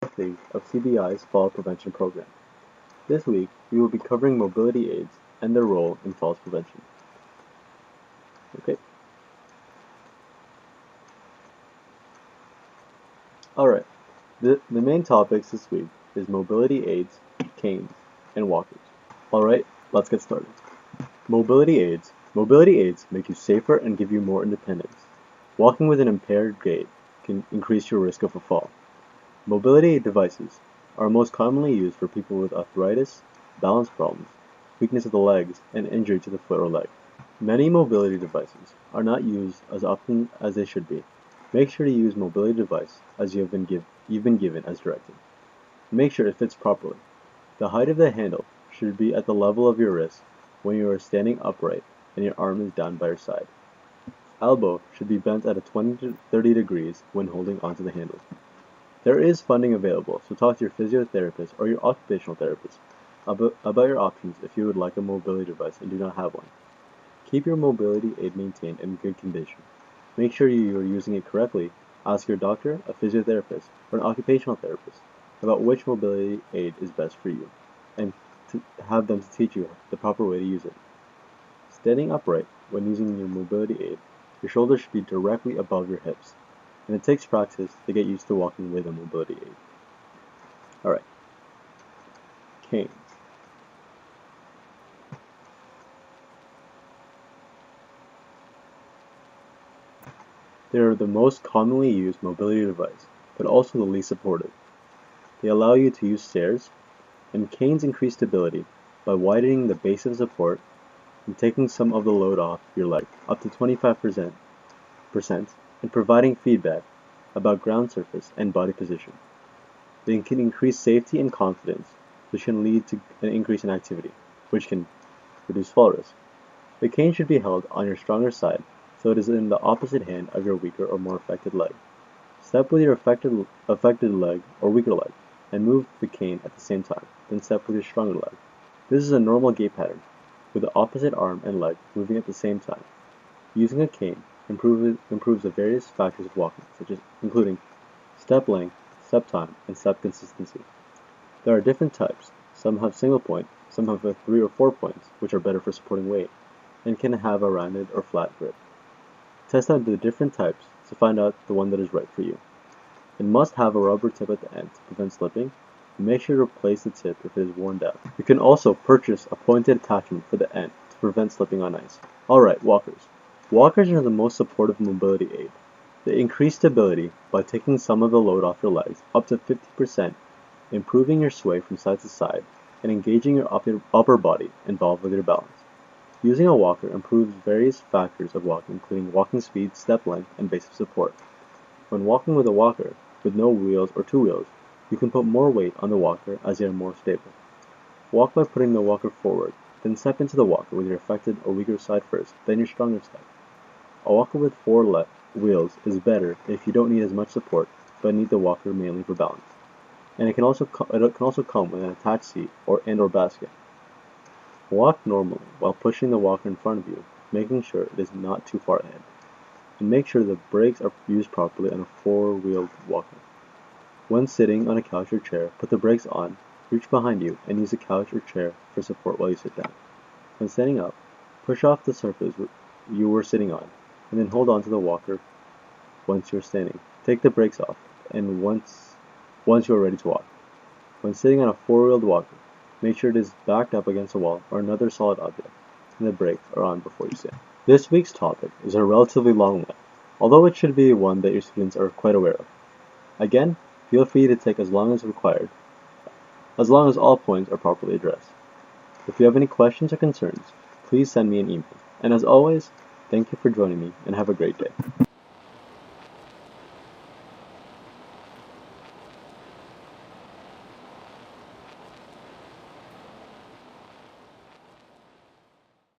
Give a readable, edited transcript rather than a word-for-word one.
Phase of CBI's Fall Prevention Program. This week, we will be covering mobility aids and their role in falls prevention. Okay. Alright, the main topics this week is mobility aids, canes, and walkers. Alright, let's get started. Mobility aids. Mobility aids make you safer and give you more independence. Walking with an impaired gait can increase your risk of a fall. Mobility aid devices are most commonly used for people with arthritis, balance problems, weakness of the legs, and injury to the foot or leg. Many mobility devices are not used as often as they should be. Make sure to use mobility device as you've been given as directed. Make sure it fits properly. The height of the handle should be at the level of your wrist when you are standing upright and your arm is down by your side. Elbow should be bent at a 20 to 30 degrees when holding onto the handle. There is funding available, so talk to your physiotherapist or your occupational therapist about your options if you would like a mobility device and do not have one. Keep your mobility aid maintained in good condition. Make sure you are using it correctly. Ask your doctor, a physiotherapist, or an occupational therapist about which mobility aid is best for you, and to have them to teach you the proper way to use it. Standing upright when using your mobility aid, your shoulders should be directly above your hips, and it takes practice to get used to walking with a mobility aid. Alright. Canes. They are the most commonly used mobility device, but also the least supportive. They allow you to use stairs, and canes increase stability by widening the base of support and taking some of the load off your leg, up to 25%, and providing feedback about ground surface and body position. They can increase safety and confidence, which can lead to an increase in activity, which can reduce fall risk. The cane should be held on your stronger side, so it is in the opposite hand of your weaker or more affected leg. Step with your affected leg or weaker leg, and move the cane at the same time, then step with your stronger leg. This is a normal gait pattern, with the opposite arm and leg moving at the same time. Using a cane improves the various factors of walking, including step length, step time, and step consistency. There are different types. Some have single point, some have 3 or 4 points, which are better for supporting weight, and can have a rounded or flat grip. Test out the different types to find out the one that is right for you. It must have a rubber tip at the end to prevent slipping, and make sure to replace the tip if it is worn down. You can also purchase a pointed attachment for the end to prevent slipping on ice. Alright, walkers. Walkers are the most supportive mobility aid. They increase stability by taking some of the load off your legs, up to 50%, improving your sway from side to side, and engaging your upper body involved with your balance. Using a walker improves various factors of walking, including walking speed, step length, and base of support. When walking with a walker, with no wheels or 2 wheels, you can put more weight on the walker as they are more stable. Walk by putting the walker forward, then step into the walker with your affected or weaker side first, then your stronger side. A walker with 4 wheels is better if you don't need as much support, but need the walker mainly for balance. And it can also come with an attached seat or basket. Walk normally while pushing the walker in front of you, making sure it is not too far ahead. And make sure the brakes are used properly on a 4-wheeled walker. When sitting on a couch or chair, put the brakes on, reach behind you, and use the couch or chair for support while you sit down. When standing up, push off the surface you were sitting on, and then hold on to the walker once you're standing. Take the brakes off, and once you are ready to walk. When sitting on a 4-wheeled walker, make sure it is backed up against a wall or another solid object, and the brakes are on before you sit. This week's topic is a relatively long one, although it should be one that your students are quite aware of. Again, feel free to take as long as required, as long as all points are properly addressed. If you have any questions or concerns, please send me an email. And as always, thank you for joining me and have a great day.